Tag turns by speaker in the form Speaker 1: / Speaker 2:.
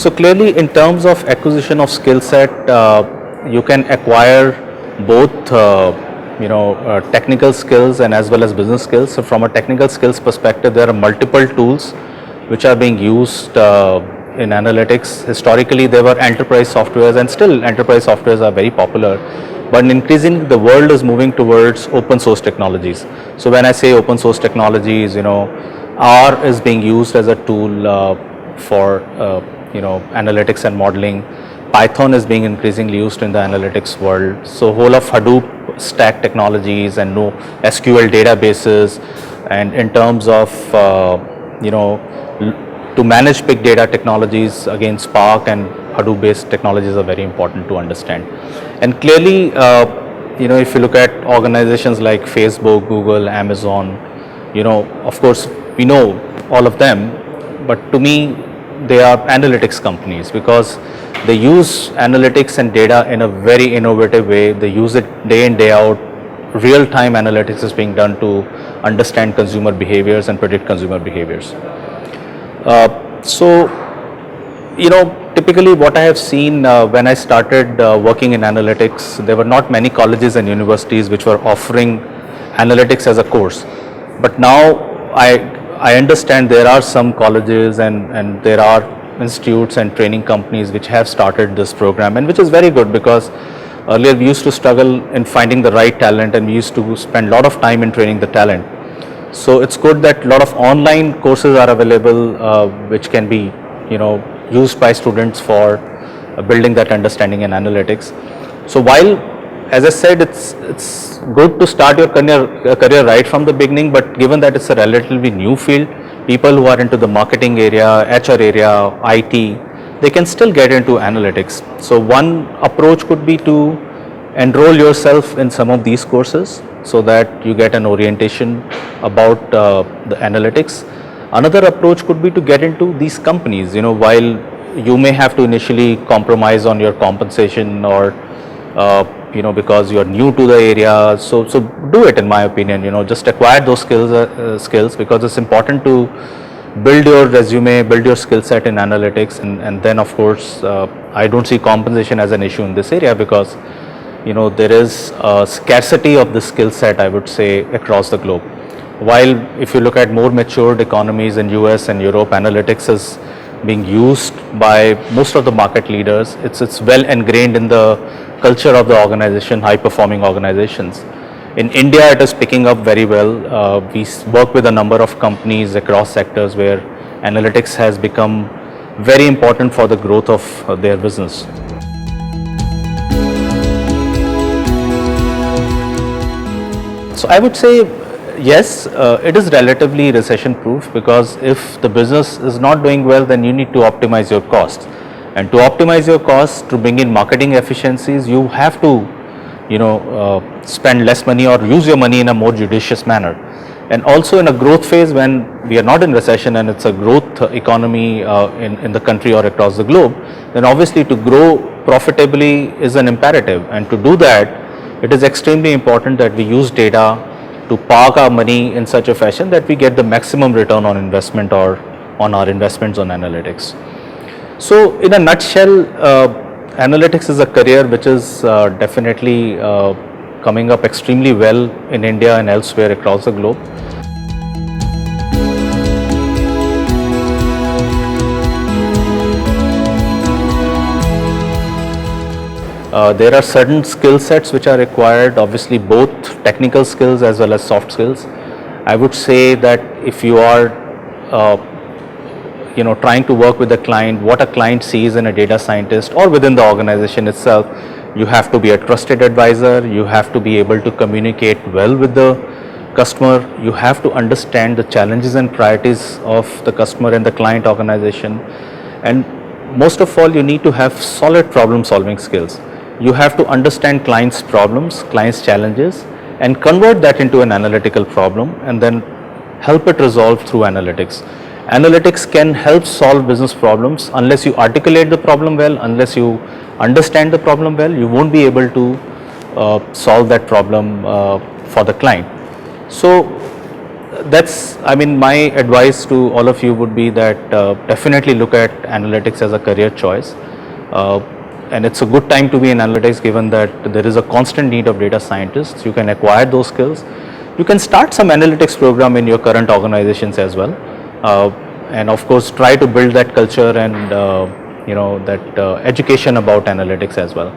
Speaker 1: So clearly, in terms of acquisition of skill set, you can acquire both, technical skills and as well as business skills. So from a technical skills perspective, there are multiple tools which are being used in analytics. Historically, there were enterprise softwares, and still enterprise softwares are very popular. But increasingly, the world is moving towards open source technologies. So when I say open source technologies, R is being used as a tool for analytics and modeling. Python is being increasingly used in the analytics world. So whole of Hadoop stack technologies and no SQL databases, and in terms of to manage big data technologies, again Spark and Hadoop based technologies are very important to understand. And clearly, if you look at organizations like Facebook, Google, Amazon, of course we know all of them, but to me they are analytics companies because they use analytics and data in a very innovative way. They use it day in, day out. Real-time analytics is being done to understand consumer behaviors and predict consumer behaviors. Typically what I have seen when I started working in analytics, there were not many colleges and universities which were offering analytics as a course. But now I understand there are some colleges and there are institutes and training companies which have started this program, and which is very good because earlier we used to struggle in finding the right talent, and we used to spend a lot of time in training the talent. So it's good that a lot of online courses are available which can be used by students for building that understanding in analytics. So while, as I said, it's good to start your career right from the beginning, but given that it's a relatively new field, people who are into the marketing area, HR area, IT, they can still get into analytics. So one approach could be to enroll yourself in some of these courses so that you get an orientation about the analytics. Another approach could be to get into these companies, while you may have to initially compromise on your compensation or because you're new to the area. So do it, in my opinion, just acquire those skills because it's important to build your resume, build your skill set in analytics, and then of course I don't see compensation as an issue in this area because there is a scarcity of the skill set, I would say, across the globe. While if you look at more matured economies in US and Europe, analytics is being used by most of the market leaders. It's well ingrained in the culture of the organization, high performing organizations. In India, it is picking up very well. We work with a number of companies across sectors where analytics has become very important for the growth of their business. So I would say yes, it is relatively recession proof because if the business is not doing well, then you need to optimize your costs. And to optimize your costs, to bring in marketing efficiencies, you have to spend less money or use your money in a more judicious manner. And also in a growth phase, when we are not in recession and it's a growth economy in the country or across the globe, then obviously to grow profitably is an imperative. And to do that, it is extremely important that we use data to park our money in such a fashion that we get the maximum return on investment or on our investments on analytics. So in a nutshell, analytics is a career which is definitely coming up extremely well in India and elsewhere across the globe. There are certain skill sets which are required, obviously both technical skills as well as soft skills. I would say that if you are trying to work with a client, what a client sees in a data scientist or within the organization itself, you have to be a trusted advisor, you have to be able to communicate well with the customer, you have to understand the challenges and priorities of the customer and the client organization, and most of all you need to have solid problem solving skills. You have to understand clients' problems, clients' challenges, and convert that into an analytical problem and then help it resolve through analytics. Analytics can help solve business problems. Unless you articulate the problem well, unless you understand the problem well, you won't be able to solve that problem for the client. So that's, I mean, my advice to all of you would be that definitely look at analytics as a career choice. And it's a good time to be in analytics given that there is a constant need of data scientists. You can acquire those skills. You can start some analytics program in your current organizations as well. And of course, try to build that culture and, that education about analytics as well.